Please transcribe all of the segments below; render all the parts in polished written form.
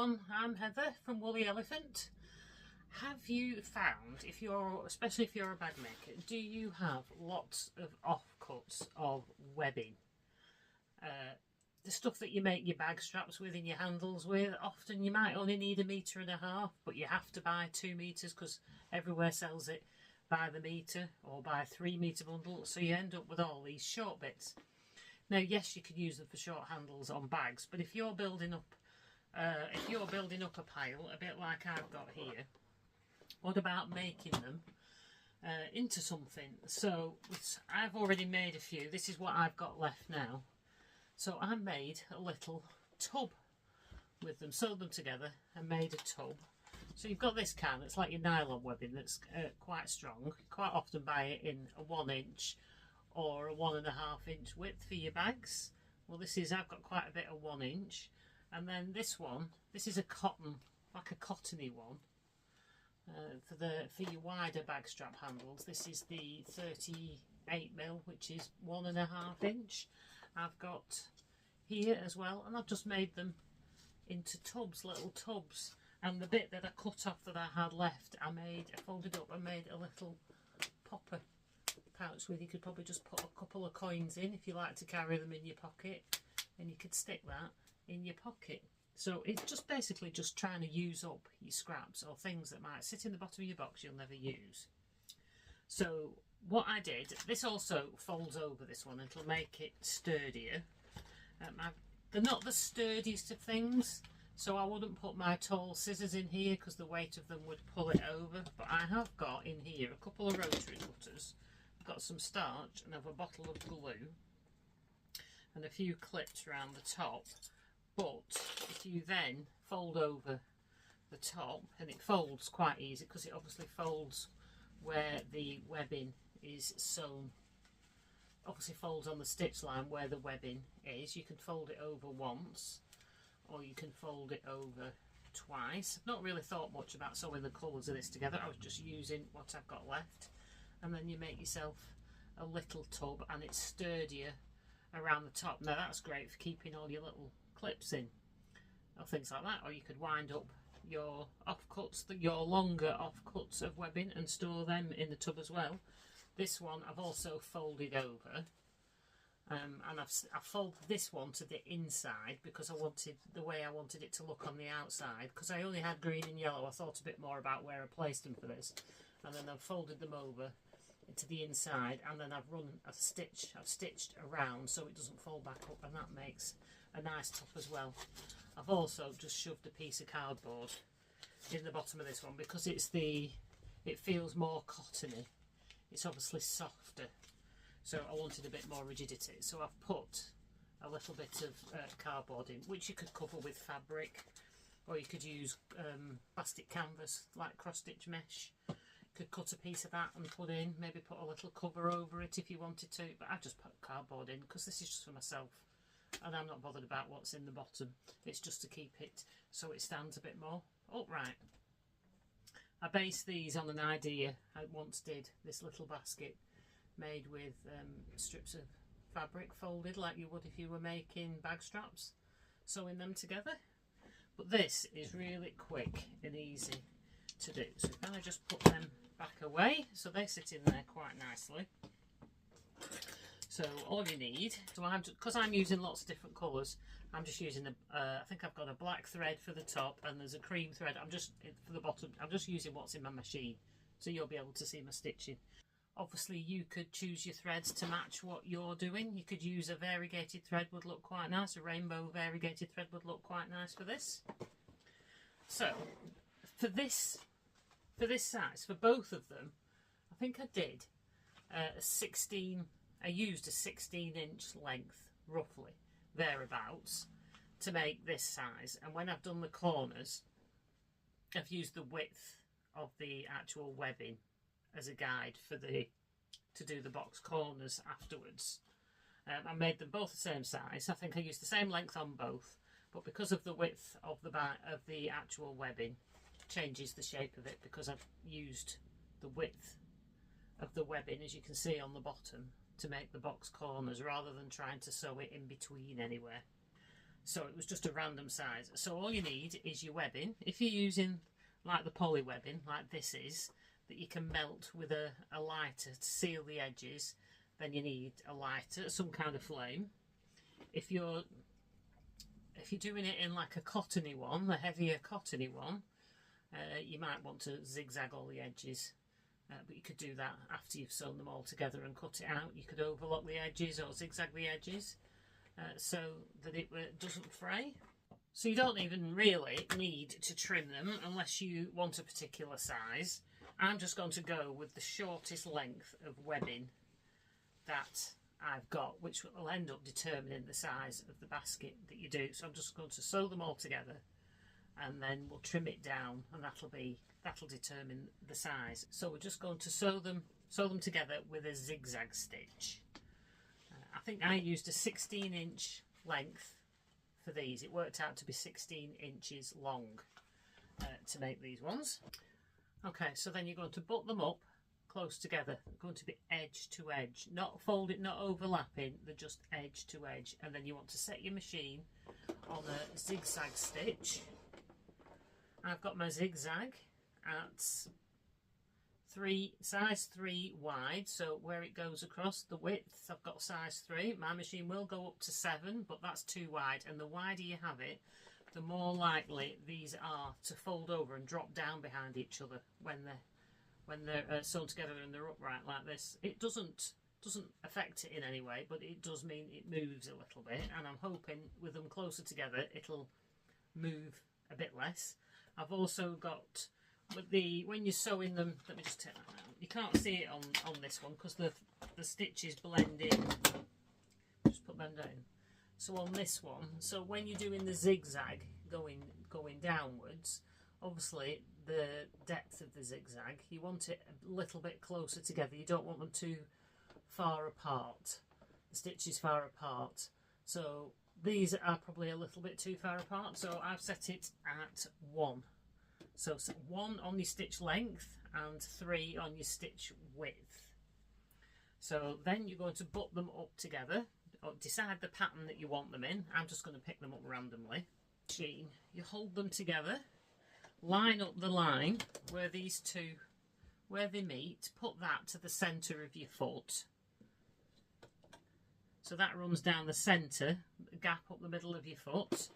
everyone, I'm Heather from Woolly Elephant. Have you found, especially if you're a bag maker, do you have lots of offcuts of webbing? The stuff that you make your bag straps with and your handles with, often you might only need 1.5 meters, but you have to buy 2 meters because everywhere sells it by the meter or by a 3 meter bundle, so you end up with all these short bits. Now, yes, you can use them for short handles on bags, but if you're building up a pile, a bit like I've got here, what about making them into something? So I've already made a few. This is what I've got left now. So I made a little tub with them, sewed them together and made a tub. So you've got this can, it's like your nylon webbing that's quite strong. You quite often buy it in a 1 inch or a 1.5 inch width for your bags. Well, I've got quite a bit of 1 inch. And then this one, this is a cotton, like a cottony one. For your wider bag strap handles, this is the 38mm, which is 1.5 inch. I've got here as well, and I've just made them into tubs, little tubs. And the bit that I cut off that I had left, I folded up and made a little popper pouch with. You could probably just put a couple of coins in if you like to carry them in your pocket, and you could stick that in your pocket. So it's just basically just trying to use up your scraps or things that might sit in the bottom of your box you'll never use. So what I did, this also folds over, this one, it'll make it sturdier. They're not the sturdiest of things, so I wouldn't put my tall scissors in here because the weight of them would pull it over, but I have got in here a couple of rotary cutters. I've got some starch and I've a bottle of glue and a few clips around the top. But if you then fold over the top, and it folds quite easy because it obviously folds where the webbing is sewn, obviously folds on the stitch line where the webbing is. You can fold it over once or you can fold it over twice. I've not really thought much about sewing the colours of this together. I was just using what I've got left, and then you make yourself a little tub and it's sturdier around the top. Now that's great for keeping all your little clips in or things like that, or you could wind up your offcuts, your longer offcuts of webbing, and store them in the tub as well. This one I've also folded over, and I've folded this one to the inside because I wanted the way I wanted it to look on the outside, because I only had green and yellow. I thought a bit more about where I placed them for this, and then I've folded them over to the inside, and then I've stitched around so it doesn't fall back up, and that makes a nice top as well. I've also just shoved a piece of cardboard in the bottom of this one because it feels more cottony. It's obviously softer, so I wanted a bit more rigidity, so I've put a little bit of cardboard in, which you could cover with fabric, or you could use plastic canvas like cross stitch mesh. You could cut a piece of that and put in, maybe put a little cover over it if you wanted to, but I just put cardboard in because this is just for myself and I'm not bothered about what's in the bottom. It's just to keep it so it stands a bit more upright. I based these on an idea I once did, this little basket made with strips of fabric folded like you would if you were making bag straps, sewing them together. But this is really quick and easy to do. So if I just put them back away, so they sit in there quite nicely. So all you need, because I'm using lots of different colours, I'm just using I think I've got a black thread for the top and there's a cream thread. For the bottom, I'm just using what's in my machine, so you'll be able to see my stitching. Obviously you could choose your threads to match what you're doing. You could use a variegated thread, would look quite nice. A rainbow variegated thread would look quite nice for this. So for this size, for both of them, I think I did I used a 16-inch length, roughly, thereabouts, to make this size. And when I've done the corners, I've used the width of the actual webbing as a guide to do the box corners afterwards. I made them both the same size. I think I used the same length on both, but because of the width of the actual webbing, changes the shape of it because I've used the width of the webbing, as you can see on the bottom, to make the box corners rather than trying to sew it in between anywhere. So it was just a random size. So all you need is your webbing. If you're using like the poly webbing, like this is, that you can melt with a lighter to seal the edges, then you need a lighter, some kind of flame. If you're doing it in like a cottony one, a heavier cottony one, you might want to zigzag all the edges. But you could do that after you've sewn them all together and cut it out. You could overlock the edges or zigzag the edges so that it doesn't fray. So you don't even really need to trim them unless you want a particular size. I'm just going to go with the shortest length of webbing that I've got, which will end up determining the size of the basket that you do. So I'm just going to sew them all together, and then we'll trim it down, and that'll determine the size. So we're just going to sew them together with a zigzag stitch. I think I used a 16-inch length for these. It worked out to be 16 inches long to make these ones. Okay, so then you're going to butt them up close together. They're going to be edge to edge, not folded, not overlapping, they're just edge to edge. And then you want to set your machine on a zigzag stitch. I've got my zigzag at size 3 wide, so where it goes across the width, I've got size 3. My machine will go up to 7, but that's too wide, and the wider you have it, the more likely these are to fold over and drop down behind each other when they're sewn together and they're upright like this. It doesn't affect it in any way, but it does mean it moves a little bit, and I'm hoping with them closer together it'll move a bit less. I've also got, when you're sewing them, let me just take that out. You can't see it on this one because the stitches blend in. Just put them down. So on this one, so when you're doing the zigzag going downwards, obviously the depth of the zigzag, you want it a little bit closer together. You don't want them too far apart, the stitches far apart. So these are probably a little bit too far apart, so I've set it at 1. So 1 on your stitch length and 3 on your stitch width. So then you're going to butt them up together, or decide the pattern that you want them in. I'm just going to pick them up randomly. You hold them together, line up the line where these two, where they meet, put that to the centre of your foot. So that runs down the centre, gap up the middle of your foot,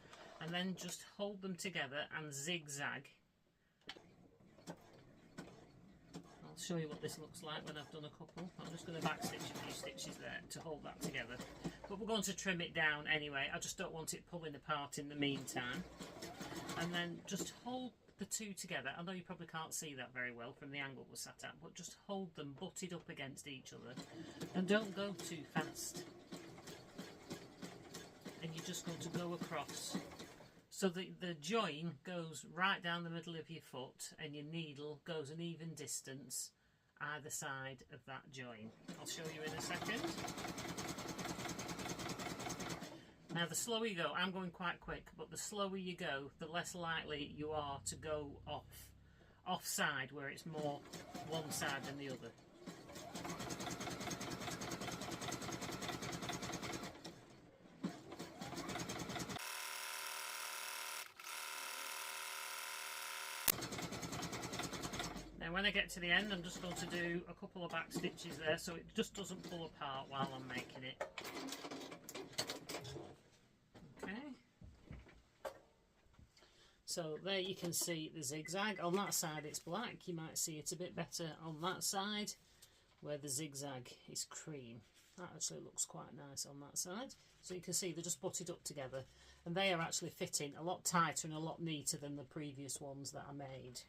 and then just hold them together and zigzag. I'll show you what this looks like when I've done a couple. I'm just going to back stitch a few stitches there to hold that together. But we're going to trim it down anyway. I just don't want it pulling apart in the meantime. And then just hold the two together. I know you probably can't see that very well from the angle we're sat at, but just hold them butted up against each other. And don't go too fast. And you're just going to go across. So the join goes right down the middle of your foot, and your needle goes an even distance either side of that join. I'll show you in a second. Now the slower you go, I'm going quite quick, but the slower you go, the less likely you are to go offside, where it's more one side than the other. Now when I get to the end, I'm just going to do a couple of back stitches there so it just doesn't pull apart while I'm making it. Okay. So there you can see the zigzag. On that side it's black. You might see it a bit better on that side where the zigzag is cream. That actually looks quite nice on that side. So you can see they're just butted up together, and they are actually fitting a lot tighter and a lot neater than the previous ones that I made.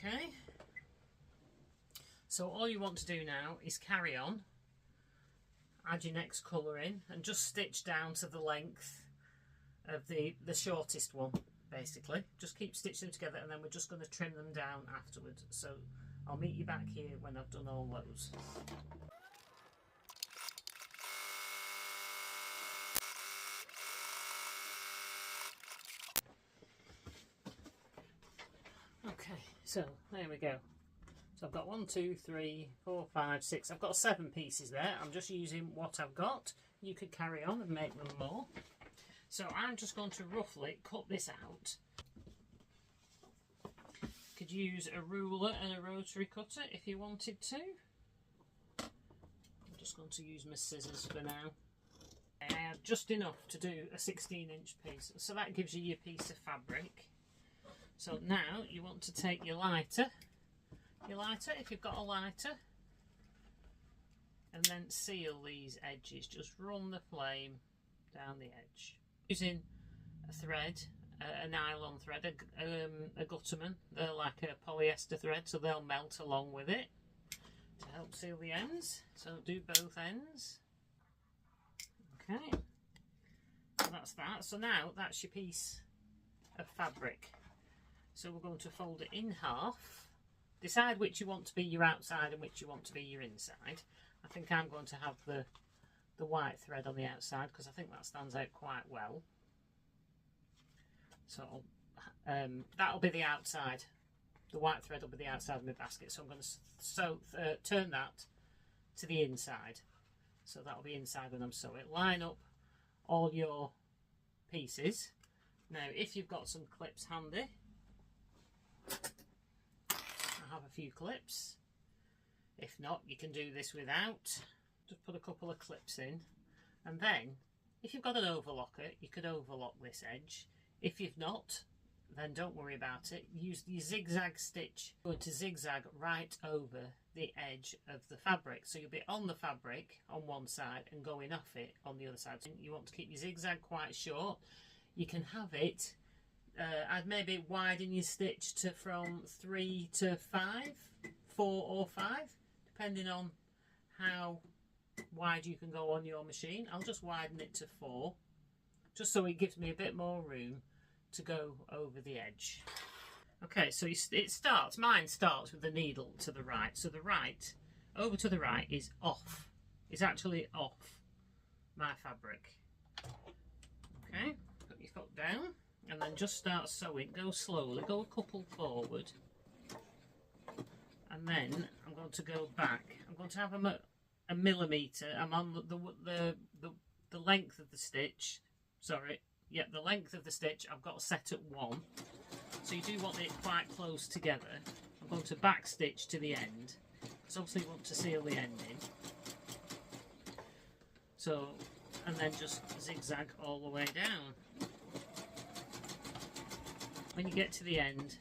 Okay, so all you want to do now is carry on, add your next colour in, and just stitch down to the length of the shortest one, basically. Just keep stitching them together, and then we're just going to trim them down afterwards. So I'll meet you back here when I've done all those. Okay, so there we go. So I've got 1, 2, 3, 4, 5, 6. I've got 7 pieces there. I'm just using what I've got. You could carry on and make them more. So I'm just going to roughly cut this out. You could use a ruler and a rotary cutter if you wanted to. I'm just going to use my scissors for now. I have just enough to do a 16-inch piece. So that gives you your piece of fabric. So now you want to take your lighter. If you've got a lighter, and then seal these edges. Just run the flame down the edge using a thread, a nylon thread, a Gutterman. They're like a polyester thread, so they'll melt along with it to help seal the ends. So do both ends. Okay, so that's that. So now that's your piece of fabric. So we're going to fold it in half. Decide which you want to be your outside and which you want to be your inside. I think I'm going to have the white thread on the outside because I think that stands out quite well. So that'll be the outside. The white thread will be the outside of my basket. So I'm going to turn that to the inside. So that'll be inside when I'm sewing. Line up all your pieces. Now, if you've got some clips handy, I have a few clips. If not, you can do this without. Just put a couple of clips in, and then if you've got an overlocker, you could overlock this edge. If you've not, then don't worry about it. Use the zigzag stitch. Going to zigzag right over the edge of the fabric, so you'll be on the fabric on one side and going off it on the other side. So you want to keep your zigzag quite short. You can have it. I'd maybe widen your stitch to from 3 to 5, 4 or 5, depending on how wide you can go on your machine. I'll just widen it to 4, just so it gives me a bit more room to go over the edge. Okay, so mine starts with the needle to the right. So the right, over to the right is off. It's actually off my fabric. Okay, put your foot down. And then just start sewing. Go slowly, go a couple forward, and then I'm going to go back. I'm going to have a millimetre. I'm on the length of the stitch. Sorry, yeah, the length of the stitch I've got set at 1. So you do want it quite close together. I'm going to back stitch to the end, because obviously you want to seal the ending. So, and then just zigzag all the way down. When you get to the end,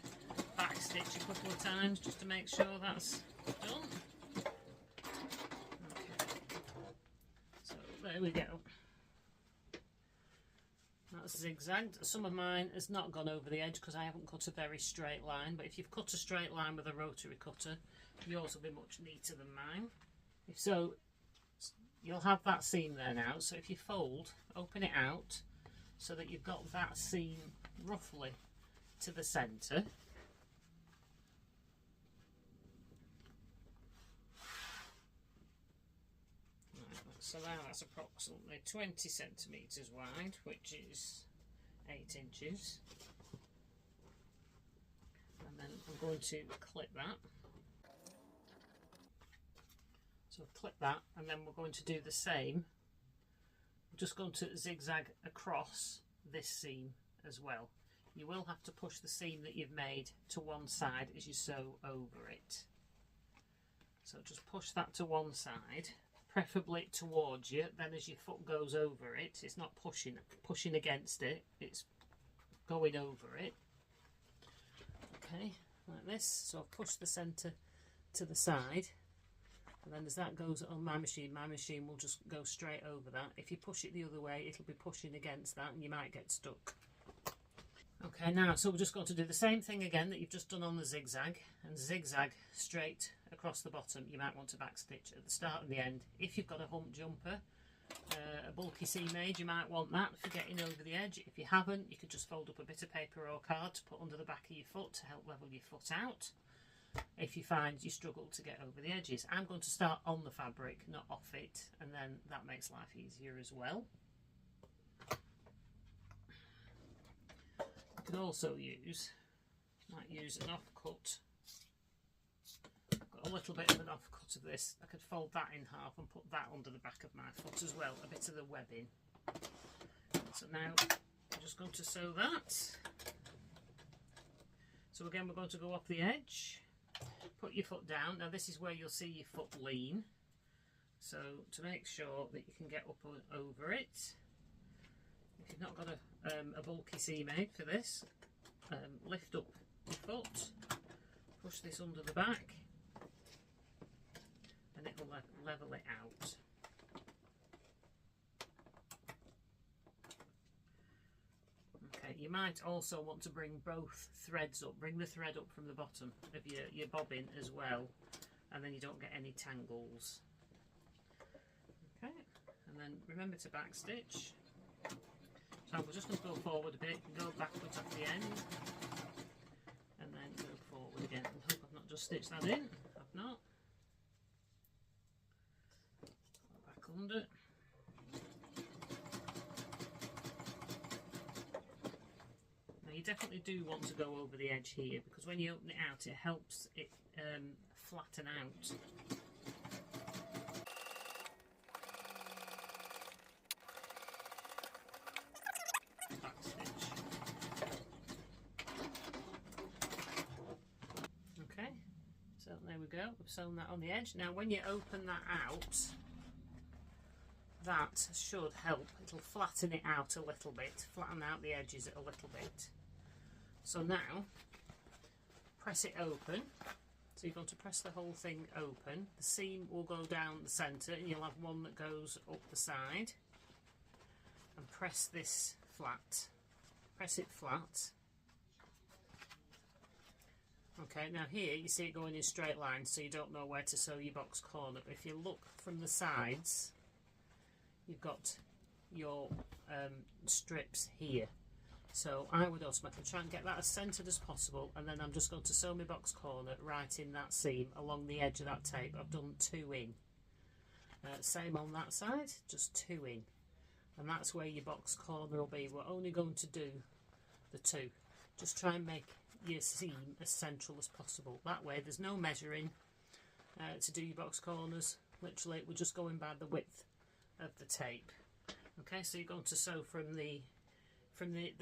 back stitch a couple of times just to make sure that's done. Okay. So there we go. That's zigzagged. Some of mine has not gone over the edge because I haven't cut a very straight line, but if you've cut a straight line with a rotary cutter, yours will be much neater than mine. If so, you'll have that seam there now. So if you fold, open it out so that you've got that seam roughly to the centre. So now that's approximately 20 centimetres wide, which is 8 inches. And then I'm going to clip that. So clip that, and then we're going to do the same. We're just going to zigzag across this seam as well. You will have to push the seam that you've made to one side as you sew over it. So just push that to one side, preferably towards you. Then as your foot goes over it, it's not pushing against it, it's going over it. Okay, like this. So I've pushed the centre to the side, and then as that goes on my machine will just go straight over that. If you push it the other way, it'll be pushing against that and you might get stuck. Okay, now, so we're just going to do the same thing again that you've just done on the zigzag, and zigzag straight across the bottom. You might want to backstitch at the start and the end. If you've got a hump jumper, a bulky seam aid, you might want that for getting over the edge. If you haven't, you could just fold up a bit of paper or card to put under the back of your foot to help level your foot out if you find you struggle to get over the edges. I'm going to start on the fabric, not off it, and then that makes life easier as well. You could also might use an offcut. I've got a little bit of an offcut of this, I could fold that in half and put that under the back of my foot as well, a bit of the webbing. So now I'm just going to sew that. So again, we're going to go off the edge, put your foot down. Now this is where you'll see your foot lean. So to make sure that you can get up over it, if you've not got a bulky seam aid for this, lift up your foot, push this under the back, and it will level it out. Okay, you might also want to bring both threads up. Bring the thread up from the bottom of your bobbin as well, and then you don't get any tangles. Okay, and then remember to back stitch. So we're just going to go forward a bit, go backwards at the end, and then go forward again. I hope I've not just stitched that in. I've not. Back under. Now you definitely do want to go over the edge here, because when you open it out, it helps it flatten out. There we go, we've sewn that on the edge. Now when you open that out, that should help. It'll flatten it out a little bit, flatten out the edges a little bit. So now, press it open. So you're going to press the whole thing open. The seam will go down the centre and you'll have one that goes up the side. And press this flat. Press it flat. Okay, now here you see it going in straight lines, so you don't know where to sew your box corner. But if you look from the sides, you've got your strips here. So I would automatically try and get that as centred as possible, and then I'm just going to sew my box corner right in that seam along the edge of that tape. I've done 2 in. Same on that side, just 2 in. And that's where your box corner will be. We're only going to do the 2. Just try and make your seam as central as possible. That way there's no measuring to do your box corners. Literally we're just going by the width of the tape. Okay, so you're going to sew from the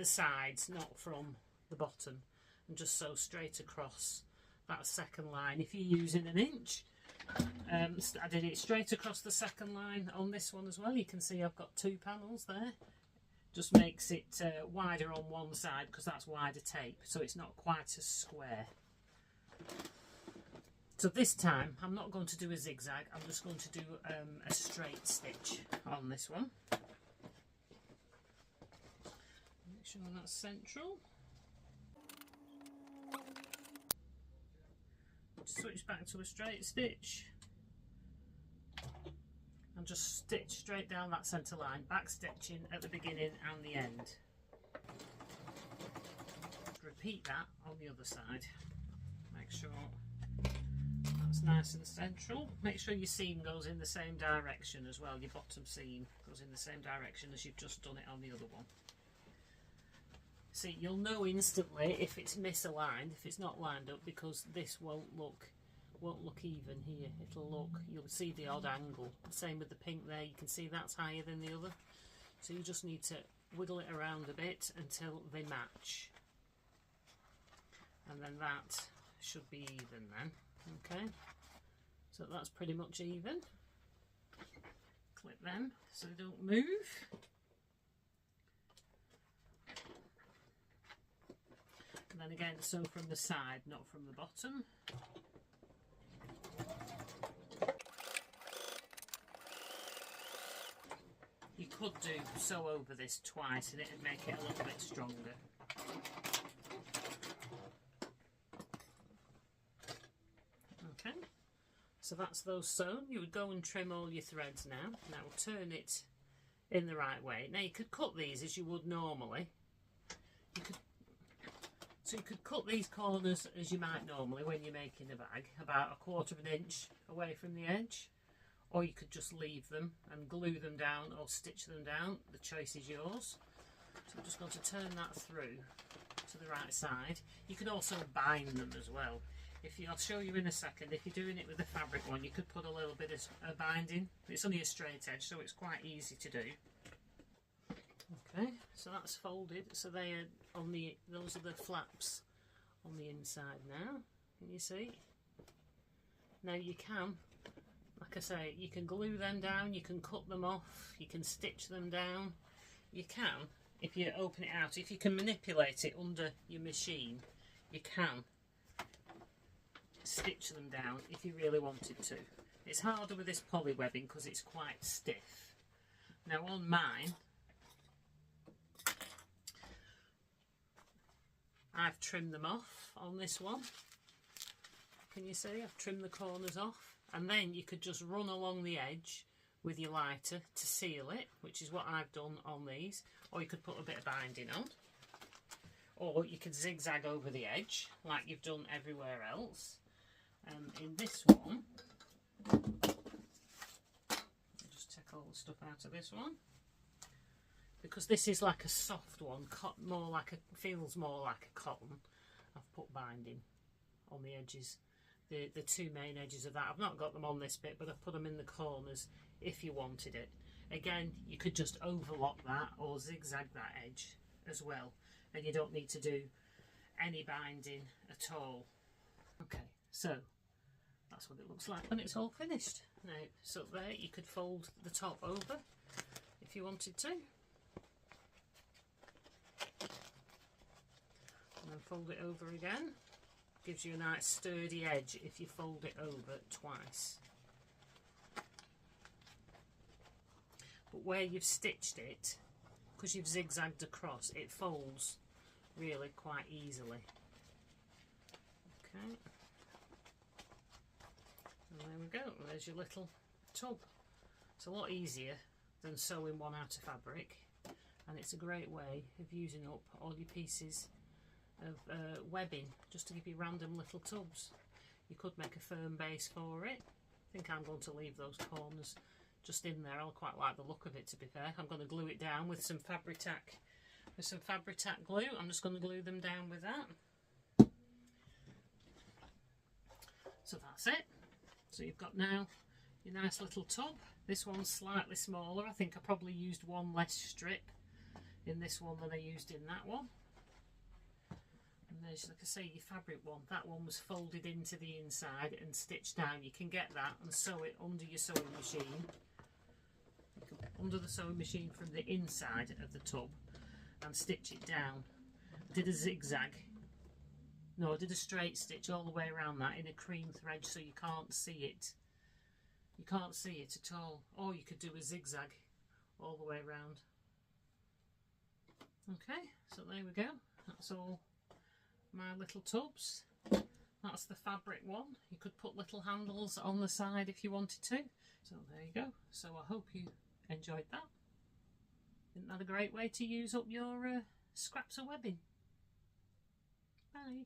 sides, not from the bottom, and just sew straight across that second line. If you're using an inch, I did it straight across the second line on this one as well. You can see I've got 2 panels there. Just makes it wider on one side because that's wider tape, so it's not quite as square. So this time I'm not going to do a zigzag, I'm just going to do a straight stitch on this one. Make sure that's central. Switch back to a straight stitch. And just stitch straight down that centre line, back stitching at the beginning and the end. Repeat that on the other side. Make sure that's nice and central. Make sure your seam goes in the same direction as well. Your bottom seam goes in the same direction as you've just done it on the other one. See, you'll know instantly if it's misaligned, if it's not lined up, because this won't look even here. You'll see the odd angle. Same with the pink there, you can see that's higher than the other. So you just need to wiggle it around a bit until they match. And then that should be even then. Okay, so that's pretty much even. Clip them so they don't move. And then again, sew from the side, not from the bottom. You could do sew over this twice and it would make it a little bit stronger. Okay, so that's those sewn. You would go and trim all your threads now. Now turn it in the right way. Now you could cut these as you would normally. So you could cut these corners as you might normally when you're making a bag, about 1/4 of an inch away from the edge. Or you could just leave them and glue them down or stitch them down. The choice is yours. So I'm just going to turn that through to the right side. You can also bind them as well. I'll show you in a second, if you're doing it with the fabric one, you could put a little bit of binding. It's only a straight edge, so it's quite easy to do. Okay, so that's folded. So they are on the, those are the flaps on the inside now. Can you see? Now you can, like I say, you can glue them down, you can cut them off, you can stitch them down. You can, if you open it out, if you can manipulate it under your machine, you can stitch them down if you really wanted to. It's harder with this poly webbing because it's quite stiff. Now on mine, I've trimmed them off on this one. Can you see? I've trimmed the corners off, and then you could just run along the edge with your lighter to seal it, which is what I've done on these, or you could put a bit of binding on, or you could zigzag over the edge like you've done everywhere else. In this one, I'll just take all the stuff out of this one, because this is like a soft one, more like a, feels more like a cotton. I've put binding on the edges, the two main edges of that. I've not got them on this bit, but I've put them in the corners if you wanted it. Again, you could just overlock that or zigzag that edge as well, and you don't need to do any binding at all. Okay, so that's what it looks like when it's all finished. Now, so there, you could fold the top over if you wanted to, and then fold it over again. Gives you a nice sturdy edge if you fold it over twice. But where you've stitched it, because you've zigzagged across, it folds really quite easily. Okay. And there we go, there's your little tub. It's a lot easier than sewing one out of fabric, and it's a great way of using up all your pieces of webbing, just to give you random little tubs. You could make a firm base for it. I think I'm going to leave those corners just in there. I quite like the look of it, to be fair. I'm going to glue it down with some Fabri-Tac, glue. I'm just going to glue them down with that. So that's it. So you've got now your nice little tub. This one's slightly smaller. I think I probably used one less strip in this one than I used in that one. And there's, like I say, your fabric one. That one was folded into the inside and stitched down. You can get that and sew it under your sewing machine. Under the sewing machine from the inside of the tub and stitch it down. Did a zigzag. No, I did a straight stitch all the way around that in a cream thread so you can't see it. You can't see it at all. Or you could do a zigzag all the way around. Okay, so there we go. That's all my little tubs. That's the fabric one. You could put little handles on the side if you wanted to. So there you go. So I hope you enjoyed that. Isn't that a great way to use up your scraps of webbing? Bye.